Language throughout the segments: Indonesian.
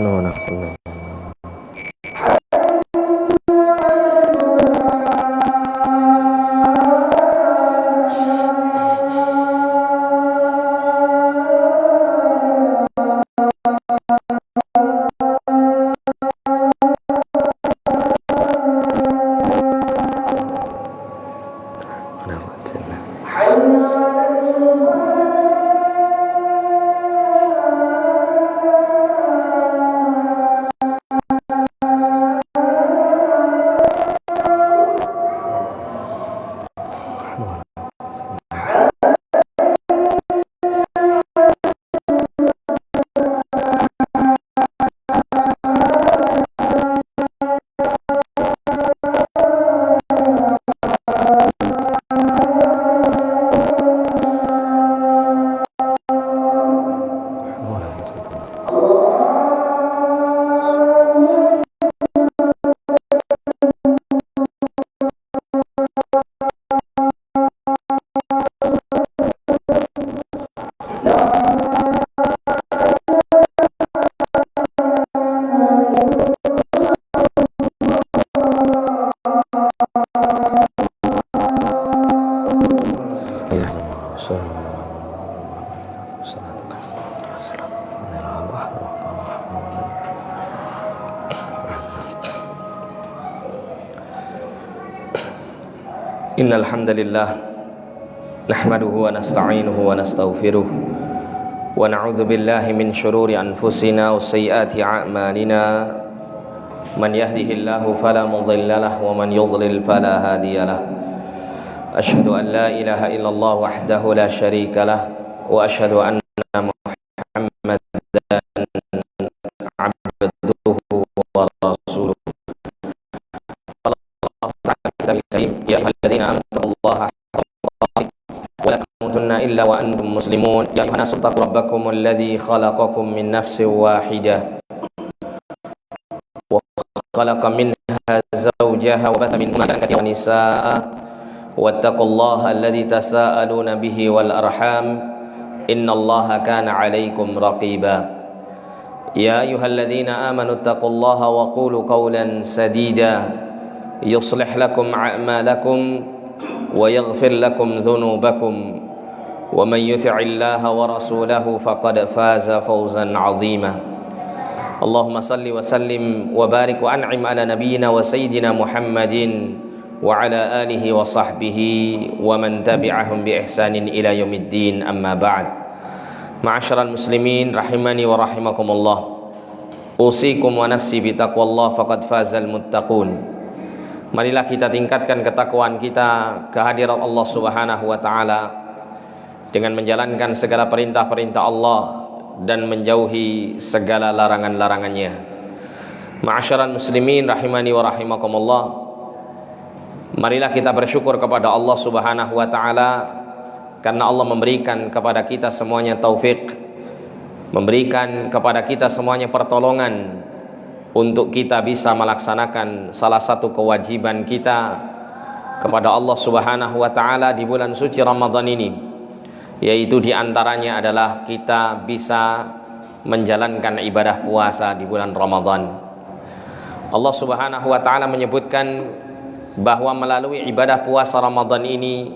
ونحن Innal hamdalillah nahmaduhu wa nasta'inuhu wa nastaghfiruh wa na'udzu billahi min shururi anfusina wa sayyiati a'malina man yahdihillahu fala mudilla lahu wa man yudlil fala hadiya lahu asyhadu an la ilaha illallah wahdahu la syarika lah wa asyhadu anna muhammadan abduhu wa rasuluh ya ayyuhalladzina amanu taqullaha haqqa wa la tamutunna illa wa antum muslimun ya ayyuhan nasu taqu rabbakum alladzi khalaqakum min nafsin wahidah wa khalaqa minha zawjaha wa batha minhuma rijalan nisaa wattaqullaha alladzi tasaaluna bihi wal arham innallaha kana 'alaikum raqiba ya ayyuhalladzina amanu taqullaha wa qulu qawlan sadida يصلح لكم أعمالكم ويغفر لكم ذنوبكم ومن يطع الله ورسوله فقد فاز فوزا عظيما اللهم صل وسلم وبارك وأنعم على نبينا وسيدنا محمد وعلى آله وصحبه ومن تبعهم بإحسان إلى يوم الدين أما بعد معاشر المسلمين رحمني ورحمكم الله أوصيكم ونفسي بتقوى الله فقد فاز المتقون. Marilah kita tingkatkan ketakwaan kita kehadirat Allah Subhanahu wa taala dengan menjalankan segala perintah-perintah Allah dan menjauhi segala larangan-larangannya. Ma'asyiral muslimin rahimani wa rahimakumullah. Marilah kita bersyukur kepada Allah Subhanahu wa taala karena Allah memberikan kepada kita semuanya taufik, memberikan kepada kita semuanya pertolongan untuk kita bisa melaksanakan salah satu kewajiban kita kepada Allah Subhanahu wa taala di bulan suci Ramadan ini, yaitu diantaranya adalah kita bisa menjalankan ibadah puasa di bulan Ramadan. Allah Subhanahu wa taala menyebutkan bahwa melalui ibadah puasa Ramadan ini,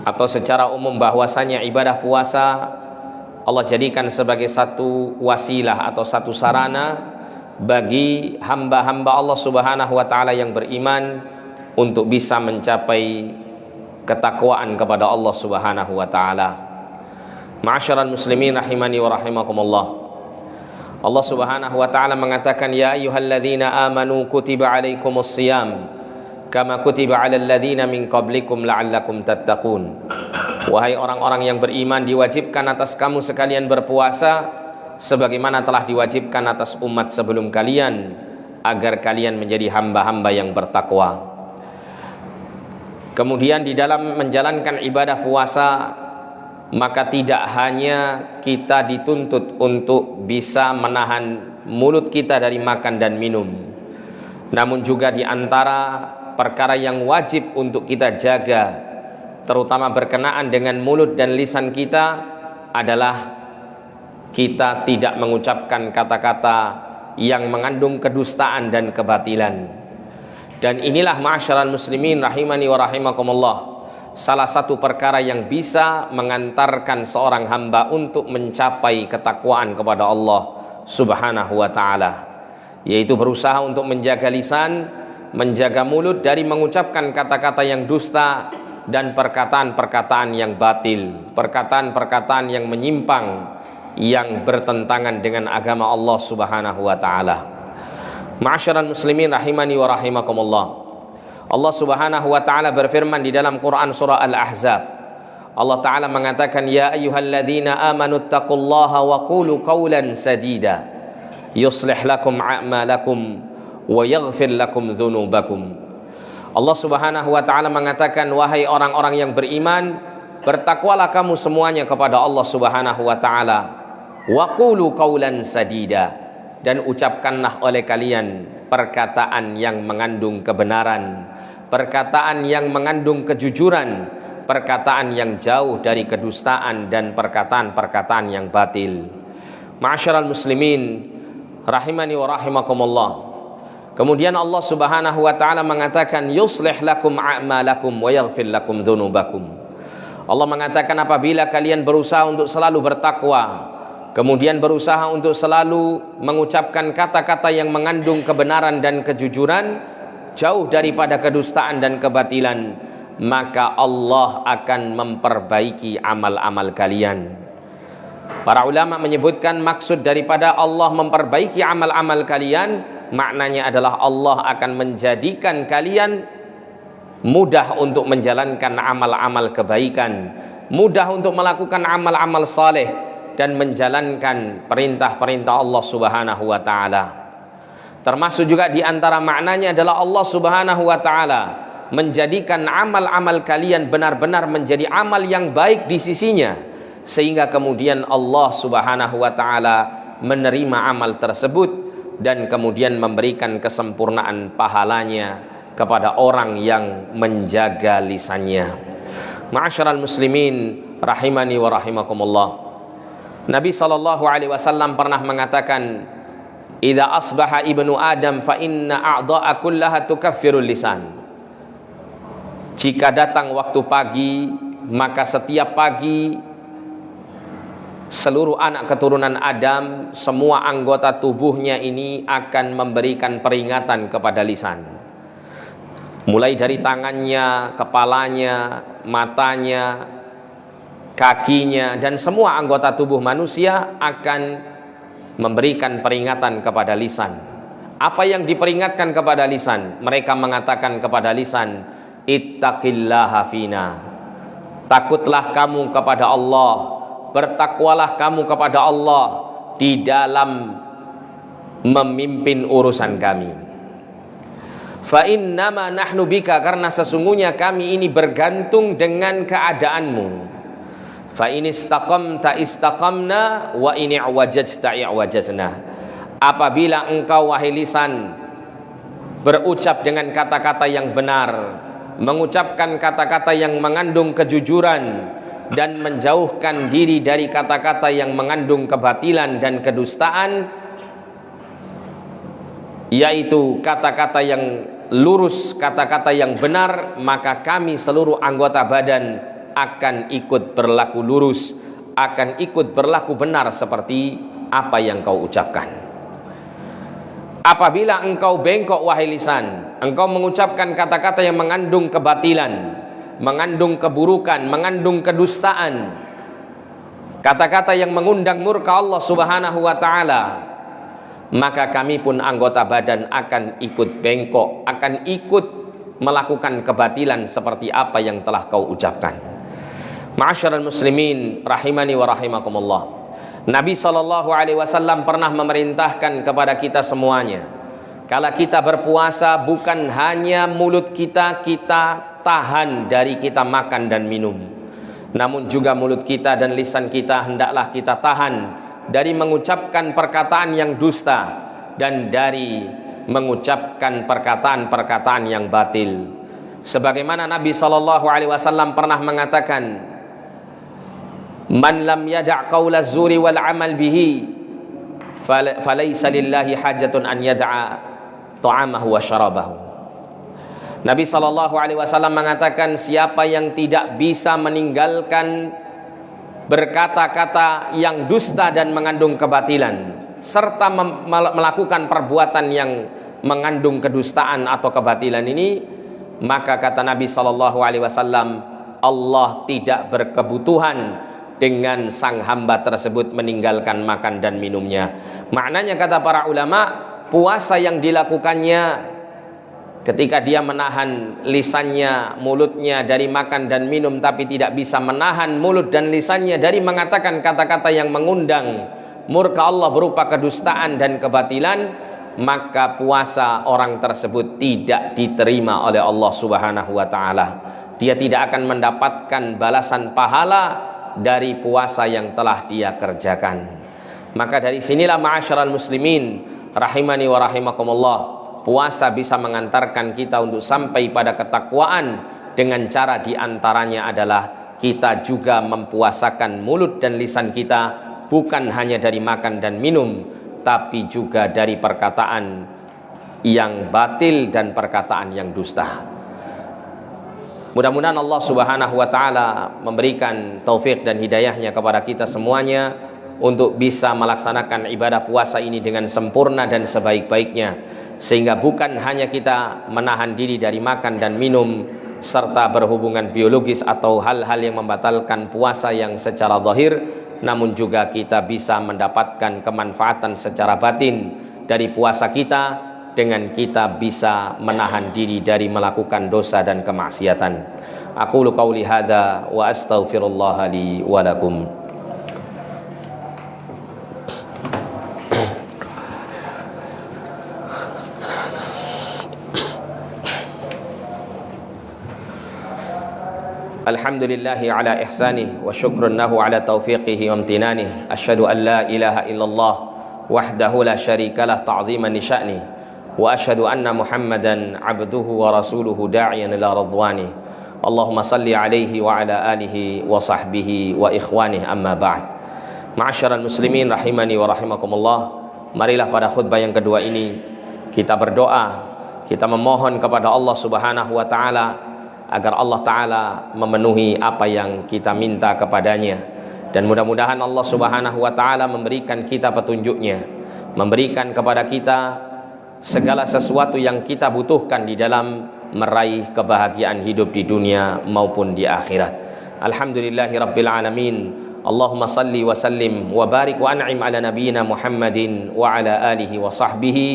atau secara umum bahwasanya ibadah puasa Allah jadikan sebagai satu wasilah atau satu sarana bagi hamba-hamba Allah Subhanahu wa taala yang beriman untuk bisa mencapai ketakwaan kepada Allah Subhanahu wa taala. Ma'asyiral muslimin rahimani wa rahimakumullah. Allah Subhanahu wa taala mengatakan ya ayyuhalladzina amanu kutiba alaikumus shiyam kama kutiba alal ladzina min qablikum la'allakum tattaqun. Wahai orang-orang yang beriman, diwajibkan atas kamu sekalian berpuasa sebagaimana telah diwajibkan atas umat sebelum kalian agar kalian menjadi hamba-hamba yang bertakwa. Kemudian di dalam menjalankan ibadah puasa, maka tidak hanya kita dituntut untuk bisa menahan mulut kita dari makan dan minum, namun juga di antara perkara yang wajib untuk kita jaga, terutama berkenaan dengan mulut dan lisan kita, adalah kita tidak mengucapkan kata-kata yang mengandung kedustaan dan kebatilan. Dan inilah ma'asyiral muslimin rahimani wa rahimakumullah, salah satu perkara yang bisa mengantarkan seorang hamba untuk mencapai ketakwaan kepada Allah Subhanahu wa ta'ala, yaitu berusaha untuk menjaga lisan, menjaga mulut dari mengucapkan kata-kata yang dusta dan perkataan-perkataan yang batil, perkataan-perkataan yang menyimpang, yang bertentangan dengan agama Allah Subhanahu wa ta'ala. Ma'asyiral muslimin rahimani wa rahimakumullah, Allah Subhanahu wa ta'ala berfirman di dalam Quran surah Al-Ahzab. Allah ta'ala mengatakan, ya ayyuhalladzina amanu taqullaha wa qulu qawlan sadida yuslih lakum a'malakum wa yaghfir lakum dzunubakum. Allah Subhanahu wa ta'ala mengatakan, wahai orang-orang yang beriman, bertakwalah kamu semuanya kepada Allah Subhanahu wa ta'ala, wa qulu qawlan sadida, dan ucapkanlah oleh kalian perkataan yang mengandung kebenaran, perkataan yang mengandung kejujuran, perkataan yang jauh dari kedustaan dan perkataan-perkataan yang batil. Ma'asyiral muslimin rahimani wa rahimakumullah. Kemudian Allah Subhanahu wa ta'ala mengatakan, yuslih lakum a'malakum wa yaghfir lakum dzunubakum. Allah mengatakan, apabila kalian berusaha untuk selalu bertakwa, kemudian berusaha untuk selalu mengucapkan kata-kata yang mengandung kebenaran dan kejujuran, jauh daripada kedustaan dan kebatilan, maka Allah akan memperbaiki amal-amal kalian. Para ulama menyebutkan maksud daripada Allah memperbaiki amal-amal kalian, maknanya adalah Allah akan menjadikan kalian mudah untuk menjalankan amal-amal kebaikan, mudah untuk melakukan amal-amal saleh, dan menjalankan perintah-perintah Allah Subhanahu wa ta'ala. Termasuk juga di antara maknanya adalah Allah Subhanahu wa ta'ala menjadikan amal-amal kalian benar-benar menjadi amal yang baik di sisinya, sehingga kemudian Allah Subhanahu wa ta'ala menerima amal tersebut dan kemudian memberikan kesempurnaan pahalanya kepada orang yang menjaga lisannya. Ma'asyiral muslimin rahimani wa rahimakumullah, Nabi SAW pernah mengatakan, idza asbaha ibnu adam fa inna a'dha'a kullaha tukaffirul lisan. Jika datang waktu pagi, maka setiap pagi seluruh anak keturunan Adam, semua anggota tubuhnya ini akan memberikan peringatan kepada lisan. Mulai dari tangannya, kepalanya, matanya, kakinya, dan semua anggota tubuh manusia akan memberikan peringatan kepada lisan. Apa yang diperingatkan kepada lisan? Mereka mengatakan kepada lisan, ittaqillaha fina, takutlah kamu kepada Allah, bertakwalah kamu kepada Allah di dalam memimpin urusan kami. Fa innama nahnu bika, karena sesungguhnya kami ini bergantung dengan keadaanmu. Fa in istaqamta istaqamna wa in i'wajajta i'wajazna. Apabila engkau wahai lisan berucap dengan kata-kata yang benar, mengucapkan kata-kata yang mengandung kejujuran dan menjauhkan diri dari kata-kata yang mengandung kebatilan dan kedustaan, yaitu kata-kata yang lurus, kata-kata yang benar, maka kami seluruh anggota badan akan ikut berlaku lurus, akan ikut berlaku benar seperti apa yang kau ucapkan. Apabila engkau bengkok wahai lisan, engkau mengucapkan kata-kata yang mengandung kebatilan, mengandung keburukan, mengandung kedustaan, kata-kata yang mengundang murka Allah Subhanahu wa ta'ala, maka kami pun anggota badan akan ikut bengkok, akan ikut melakukan kebatilan seperti apa yang telah kau ucapkan. Ma'asyiral muslimin rahimani wa rahimakumullah, Nabi SAW pernah memerintahkan kepada kita semuanya, kalau kita berpuasa, bukan hanya mulut kita tahan dari kita makan dan minum, namun juga mulut kita dan lisan kita hendaklah kita tahan dari mengucapkan perkataan yang dusta dan dari mengucapkan perkataan-perkataan yang batil. Sebagaimana Nabi SAW pernah mengatakan, Man lam yada' qaula zuri wal amal bihi falaysa lillahi hajatun an yada'a ta'amahu wa syarabahu. Nabi SAW mengatakan, siapa yang tidak bisa meninggalkan berkata-kata yang dusta dan mengandung kebatilan, serta melakukan perbuatan yang mengandung kedustaan atau kebatilan ini, maka kata Nabi SAW, Allah tidak berkebutuhan dengan sang hamba tersebut meninggalkan makan dan minumnya. Maknanya kata para ulama, puasa yang dilakukannya ketika dia menahan lisannya, mulutnya dari makan dan minum, tapi tidak bisa menahan mulut dan lisannya dari mengatakan kata-kata yang mengundang murka Allah berupa kedustaan dan kebatilan, maka puasa orang tersebut tidak diterima oleh Allah Subhanahu wa taala. Dia tidak akan mendapatkan balasan pahala dari puasa yang telah dia kerjakan. Maka dari sinilah ma'asyiral muslimin rahimani wa rahimakumullah, puasa bisa mengantarkan kita untuk sampai pada ketakwaan dengan cara diantaranya adalah kita juga mempuasakan mulut dan lisan kita, bukan hanya dari makan dan minum, tapi juga dari perkataan yang batil dan perkataan yang dusta. Mudah-mudahan Allah Subhanahu wa taala memberikan taufik dan hidayahnya kepada kita semuanya untuk bisa melaksanakan ibadah puasa ini dengan sempurna dan sebaik-baiknya, sehingga bukan hanya kita menahan diri dari makan dan minum serta berhubungan biologis atau hal-hal yang membatalkan puasa yang secara zahir, namun juga kita bisa mendapatkan kemanfaatan secara batin dari puasa kita dengan kita bisa menahan diri dari melakukan dosa dan kemaksiatan. Aqulu qauli hadza wa astaghfirullah li wa lakum. Alhamdulillahi ala ihsanih wa syukrun lahu ala taufiqihi wa amtinanih. Asyhadu an la ilaha illallah wahdahu la syarikalah ta'ziman li sya'nih, wa asyhadu anna Muhammadan abduhu wa rasuluhu da'iyan ila ridwanih. Allahumma salli alaihi wa ala alihi wa sahbihi wa ikhwanih, amma ba'd. Ma'asyiral muslimin rahimani wa rahimakumullah, marilah pada khutbah yang kedua ini kita berdoa, kita memohon kepada Allah Subhanahu wa taala agar Allah taala memenuhi apa yang kita minta kepadanya, dan mudah-mudahan Allah Subhanahu wa taala memberikan kita petunjuknya, memberikan kepada kita segala sesuatu yang kita butuhkan di dalam meraih kebahagiaan hidup di dunia maupun di akhirat. Alhamdulillahi rabbil alamin. Allahumma salli wa sallim wa barik wa an'im ala nabiyyina Muhammadin wa ala alihi wa sahbihi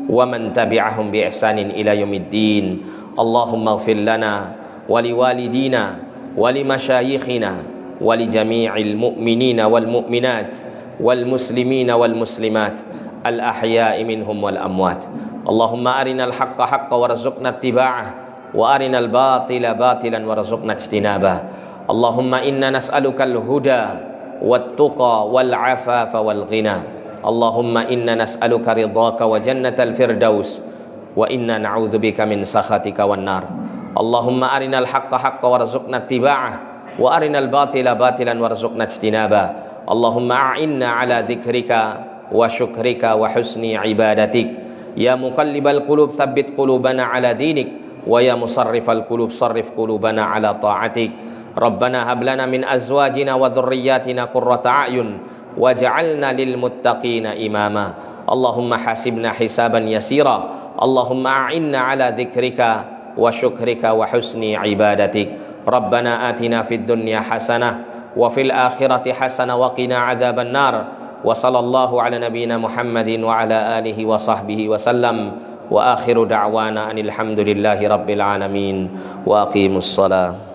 wa man tabi'ahum bi ihsanin ila yaumiddin. Allahumma ighfir lana wa liwalidina wa limasyayikhina wa li jami'il mu'minina wal mu'minat wal muslimina wal muslimat al ahya'i minhum wal amwat. Allahumma arinal haqqa haqqa warzuqna ittiba'ah wa arinal batila batilan warzuqna ijtinabah. Allahumma inna nas'alukal huda wat tuqa wal afafa wal ghina. Allahumma inna nas'aluka ridhaka wa jannatal firdaus wa inna na'udzubika min sakhatika wan nar. Allahumma arinal haqqa haqqa warzuqna ittiba'ah wa arinal batila batilan warzuqna ijtinabah. Allahumma a'inna ala dzikrika wa syukrika wa husni ibadatik. Ya muqallibal qulub tsabbit qulubana ala dinik, wa ya musarrifal qulub sarrif qulubana ala ta'atik. Rabbana hab lana min azwajina wa dhurriyyatina qurrata a'yun waj'alna lil muttaqina imama. Allahumma hasibna hisaban yasira. Allahumma a'inna ala dzikrika wa syukrika wa husni ibadatik. Rabbana atina fid dunya hasanah wa fil akhirati hasanah wa qina adzaban nar. Wa sallallahu ala nabiyyina Muhammadin wa ala alihi wa sahbihi wa sallam. Wa akhiru da'wana anil hamdulillahi rabbil alamin. Wa aqimus shalah.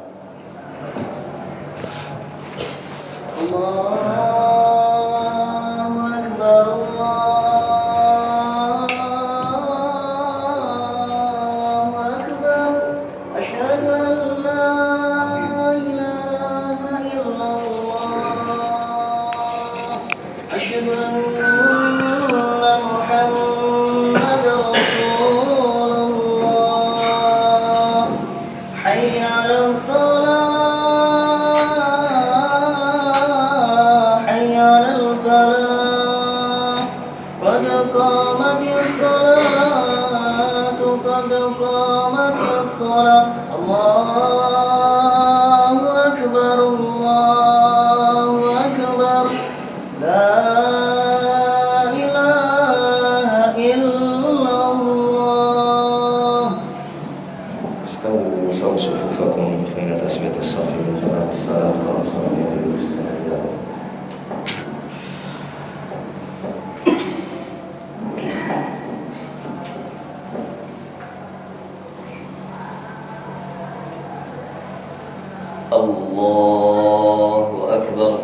حي على الصلاة الصلاة. الله أكبر الله أكبر لا إله إلا الله. استووا صفوفكم فإن تسبية الصف من جماعة الصلاة ورسول الله. الله أكبر.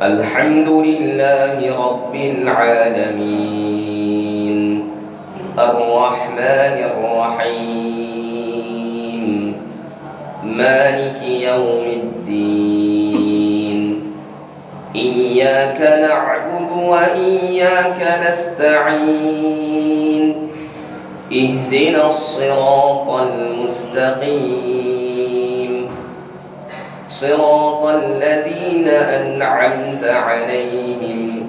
الحمد لله رب العالمين الرحمن الرحيم مالك يوم الدين إياك نعبد وإياك نستعين اهدنا الصراط المستقيم صراط الذين أنعمت عليهم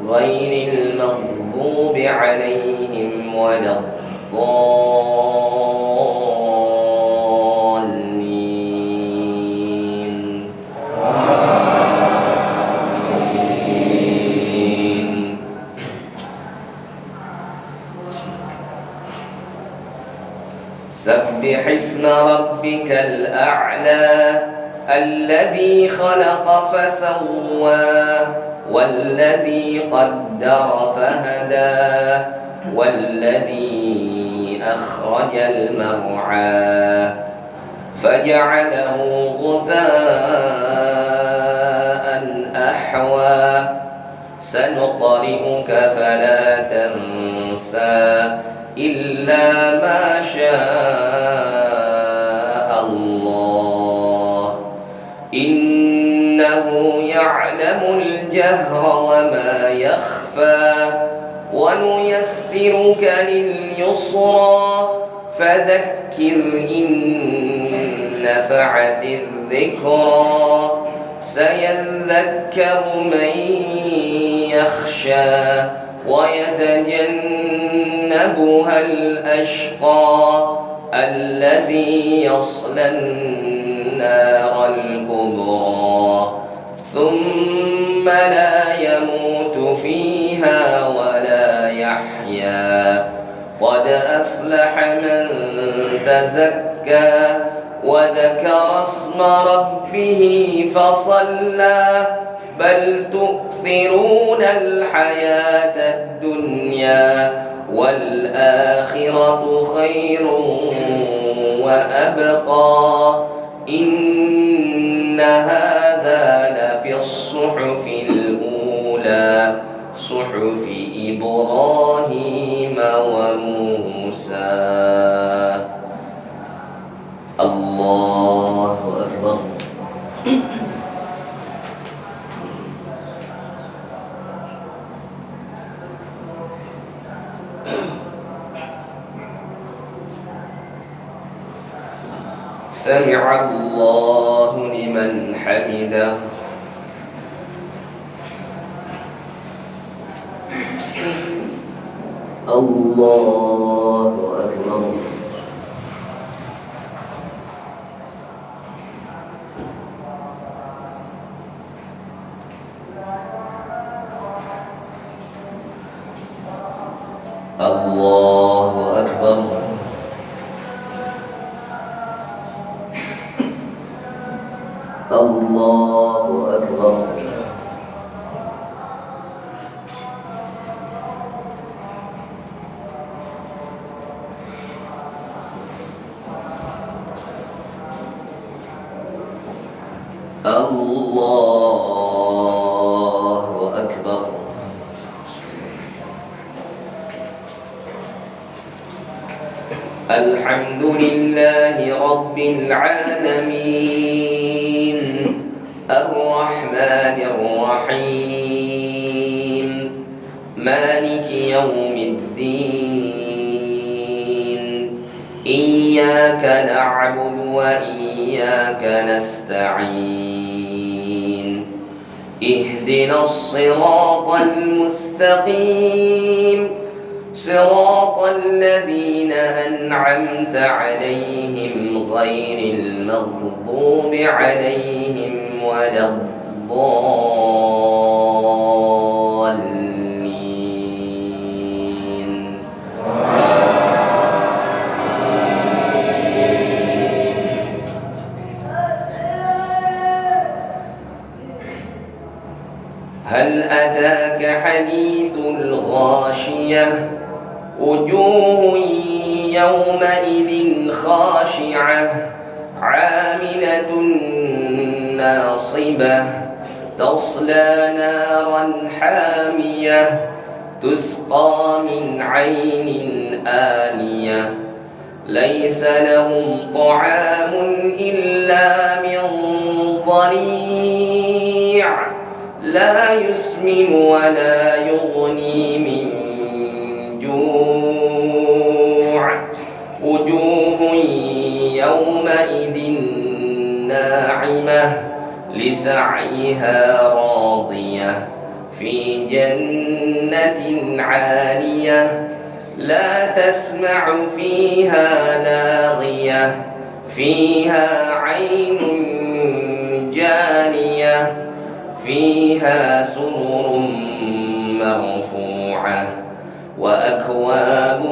غير المغضوب عليهم ولا الضالين. آمين. سبح اسم ربك الأعلى الذي خلق فسوى والذي قدر فهدى والذي أخرج المرعى فجعله غثاء أحوى سنقرئك فلا تنسى إلا ما شاء الله إنه يعلم الجهر وما يخفى ونيسرك لليسرى فذكر إن نفعت الذكرى سيذكر من يخشى ويتجنبها الأشقى الذي يصلى النار الكبرى ثم لا يموت فيها ولا يحيا قد أفلح من تزكى وذكر اسم ربه فصلى بل تؤثرون الحياة الدنيا والآخرة خير وأبقى إن هذا لفي الصحف الأولى صحف إبراهيم وموسى. الله أكبر. سمع الله لمن حمده. الله أكبر. الله أكبر. الله أكبر. الله أكبر. الحمد لله رب العالمين الرحمن الرحيم مالك يوم الدين إياك نعبد وإياك وإياك نستعين اهدنا الصراط المستقيم صراط الذين أنعمت عليهم غير المغضوب عليهم ولا الضالين. هل أتاك حديث الغاشية وجوه يومئذ خاشعة عاملة ناصبة تصلى نارا حامية تسقى من عين آنية ليس لهم طعام إلا من ضريع لا يسمن ولا يغني من جوع وجوه يومئذ ناعمة لسعيها راضية في جنة عالية لا تسمع فيها لاغية فيها عين جارية فيها سرر مرفوعة وأكواب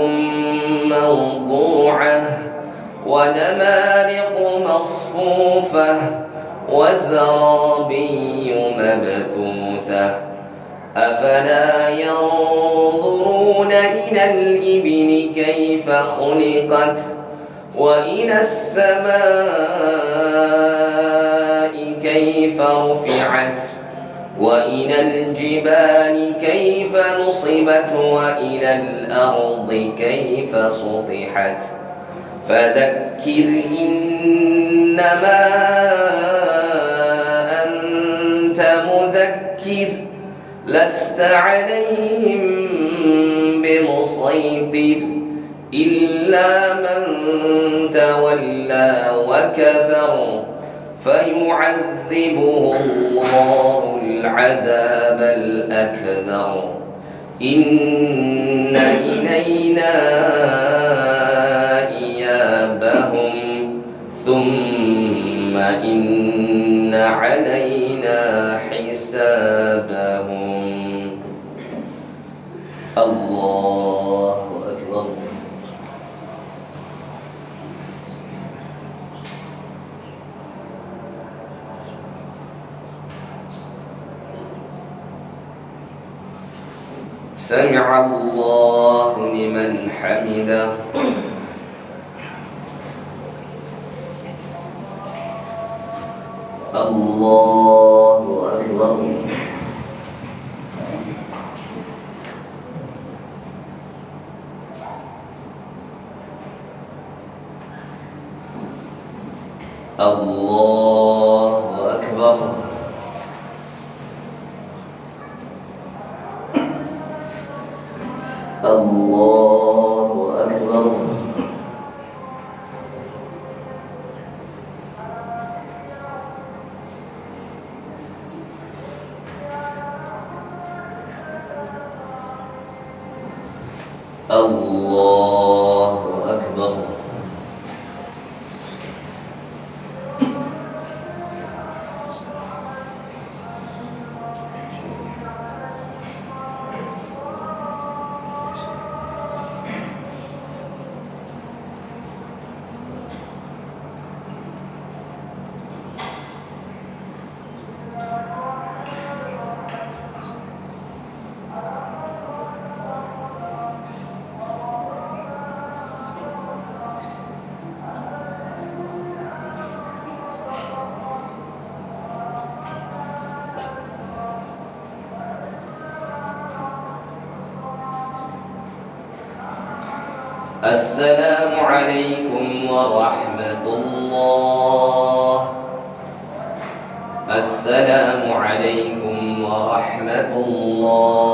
موضوعة ونمارق مصفوفة وزرابي مبثوثة أفلا ينظرون إلى الإبل كيف خلقت وإلى السماء كيف رفعت وإلى الجبال كيف نصبت وإلى الأرض كيف سطحت فذكر إنما أنت مذكر لست عليهم بمسيطر إلا من تولى وكفر فيعذبه الله العذاب الأكبر إن إلينا إيابهم ثم إن علينا حسابهم. الله أكبر. سمع الله لمن حمده. الله أكبر. الله أكبر. الله أكبر. الله أكبر. السلام عليكم ورحمة الله. السلام عليكم ورحمة الله.